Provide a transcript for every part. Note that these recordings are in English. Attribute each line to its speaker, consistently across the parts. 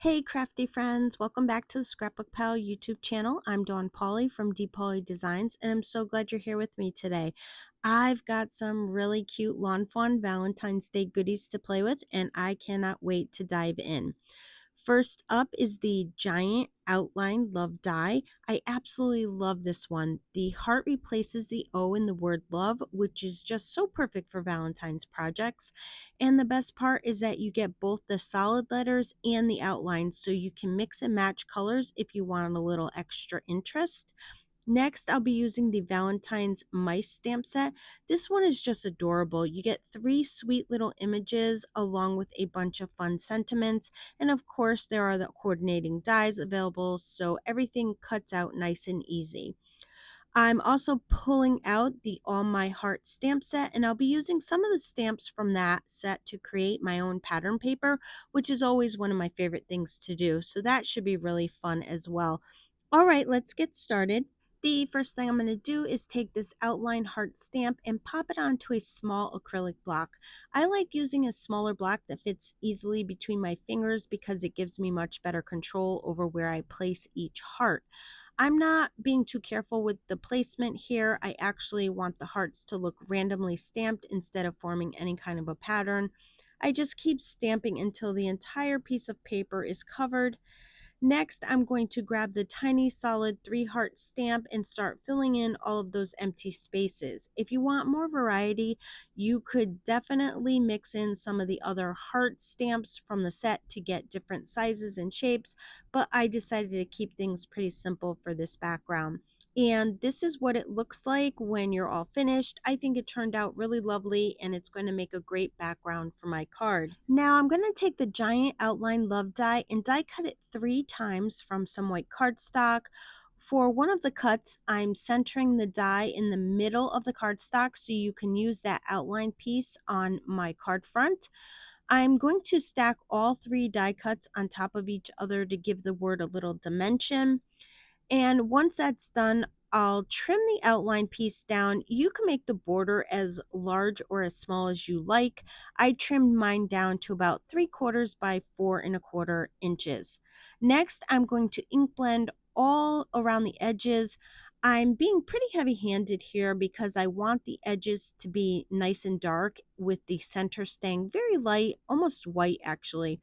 Speaker 1: Hey crafty friends, welcome back to the ScrapbookPal YouTube channel. I'm Dawn Pauley from D Pauley Designs and I'm so glad you're here with me today. I've got some really cute Lawn Fawn Valentine's Day goodies to play with and I cannot wait to dive in. First up is the Giant Outline Love Die. I absolutely love this one. The heart replaces the O in the word love, which is just so perfect for Valentine's projects. And the best part is that you get both the solid letters and the outlines, so you can mix and match colors if you want a little extra interest. Next, I'll be using the Valentine's Mice stamp set. This one is just adorable. You get 3 sweet little images along with a bunch of fun sentiments. And of course, there are the coordinating dies available, so everything cuts out nice and easy. I'm also pulling out the All My Heart stamp set, and I'll be using some of the stamps from that set to create my own pattern paper, which is always one of my favorite things to do. So that should be really fun as well. All right, let's get started. The first thing I'm going to do is take this outline heart stamp and pop it onto a small acrylic block. I like using a smaller block that fits easily between my fingers because it gives me much better control over where I place each heart. I'm not being too careful with the placement here. I actually want the hearts to look randomly stamped instead of forming any kind of a pattern. I just keep stamping until the entire piece of paper is covered. Next, I'm going to grab the tiny solid 3 heart stamp and start filling in all of those empty spaces. If you want more variety, you could definitely mix in some of the other heart stamps from the set to get different sizes and shapes, but I decided to keep things pretty simple for this background. And this is what it looks like when you're all finished. I think it turned out really lovely and it's going to make a great background for my card. Now I'm going to take the Giant Outline Love die and die cut it 3 times from some white cardstock. For one of the cuts, I'm centering the die in the middle of the cardstock so you can use that outline piece on my card front. I'm going to stack all 3 die cuts on top of each other to give the word a little dimension. And once that's done, I'll trim the outline piece down. You can make the border as large or as small as you like. I trimmed mine down to about 3/4 by 4¼ inches. Next, I'm going to ink blend all around the edges. I'm being pretty heavy handed here because I want the edges to be nice and dark with the center staying very light, almost white actually.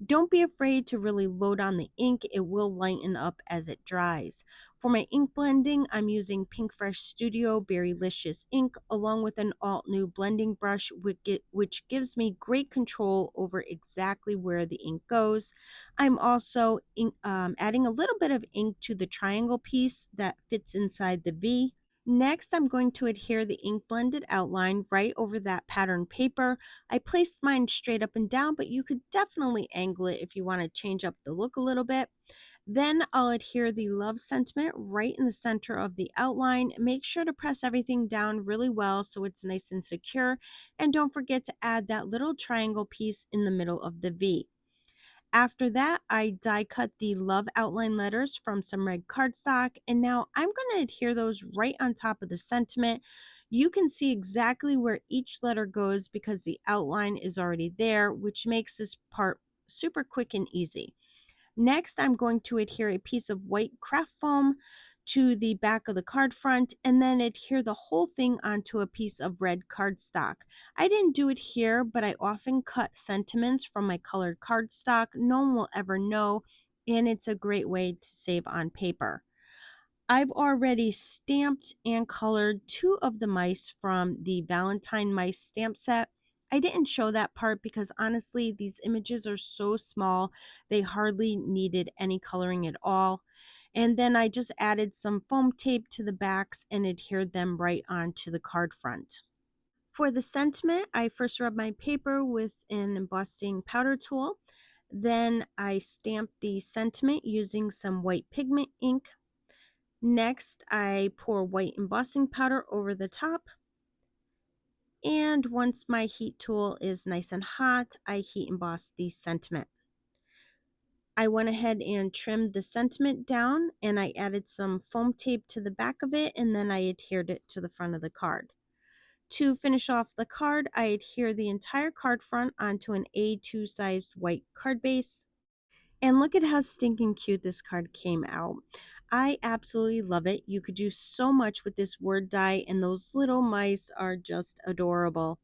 Speaker 1: Don't be afraid to really load on the ink. It will lighten up as it dries. For my ink blending, I'm using Pink Fresh Studio Berrylicious ink along with an Altenew blending brush, which gives me great control over exactly where the ink goes. I'm also adding a little bit of ink to the triangle piece that fits inside the V. Next, I'm going to adhere the ink blended outline right over that pattern paper. I placed mine straight up and down, but you could definitely angle it if you want to change up the look a little bit. Then I'll adhere the love sentiment right in the center of the outline. Make sure to press everything down really well so it's nice and secure. And don't forget to add that little triangle piece in the middle of the V. After that, I die cut the love outline letters from some red cardstock, and now I'm going to adhere those right on top of the sentiment. You can see exactly where each letter goes because the outline is already there, which makes this part super quick and easy. Next, I'm going to adhere a piece of white craft foam to the back of the card front and then adhere the whole thing onto a piece of red cardstock. I didn't do it here, but I often cut sentiments from my colored cardstock. No one will ever know, and it's a great way to save on paper. I've already stamped and colored 2 of the mice from the Valentine mice stamp set. I didn't show that part because honestly, these images are so small, they hardly needed any coloring at all. And then I just added some foam tape to the backs and adhered them right onto the card front. For the sentiment, I first rubbed my paper with an embossing powder tool. Then I stamped the sentiment using some white pigment ink. Next, I pour white embossing powder over the top. And once my heat tool is nice and hot, I heat emboss the sentiment. I went ahead and trimmed the sentiment down and I added some foam tape to the back of it and then I adhered it to the front of the card. To finish off the card, I adhere the entire card front onto an A2 sized white card base. And look at how stinking cute this card came out. I absolutely love it. You could do so much with this word die, and those little mice are just adorable.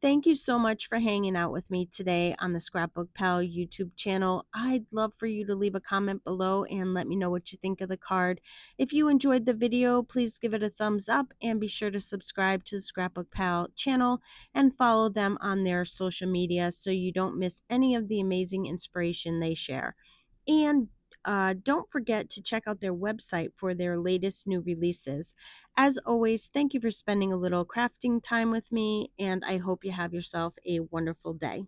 Speaker 1: Thank you so much for hanging out with me today on the Scrapbook Pal YouTube channel. I'd love for you to leave a comment below and let me know what you think of the card. If you enjoyed the video, please give it a thumbs up and be sure to subscribe to the Scrapbook Pal channel and follow them on their social media so you don't miss any of the amazing inspiration they share. And don't forget to check out their website for their latest new releases. As always, thank you for spending a little crafting time with me, and I hope you have yourself a wonderful day.